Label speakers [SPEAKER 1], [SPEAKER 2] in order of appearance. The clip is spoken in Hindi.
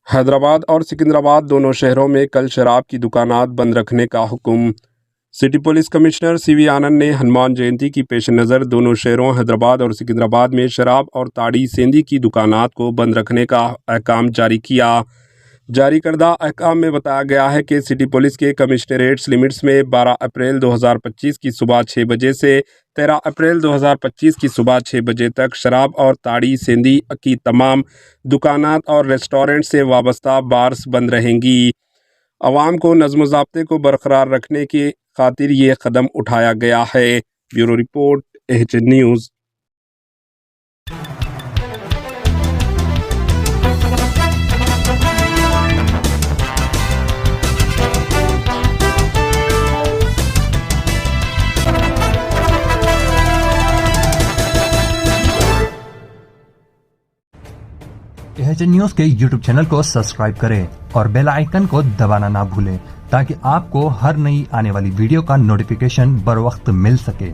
[SPEAKER 1] हैदराबाद और सिकंदराबाद दोनों शहरों में कल शराब की दुकानात बंद रखने का हुक्म। सिटी पुलिस कमिश्नर सीवी आनंद ने हनुमान जयंती की पेश नज़र दोनों शहरों हैदराबाद और सिकंदराबाद में शराब और ताड़ी सेंधी की दुकानात को बंद रखने का अहकाम जारी किया। जारी करदा अहकाम में बताया गया है कि सिटी पुलिस के कमिश्नरेट्स लिमिट्स में 12 अप्रैल 2025 की सुबह 6 बजे से 13 अप्रैल 2025 की सुबह 6 बजे तक शराब और ताड़ी सेंधी की तमाम दुकानात और रेस्टोरेंट से वाबस्ता बार्स बंद रहेंगी। अवाम को नज़्म ज़ाब्ते को बरकरार रखने की खातिर ये कदम उठाया गया है। Bureau report, HN news.
[SPEAKER 2] HN news के यूट्यूब चैनल को सब्सक्राइब करें और बेल आइकन को दबाना ना भूलें ताकि आपको हर नई आने वाली वीडियो का नोटिफिकेशन बर वक्त मिल सके।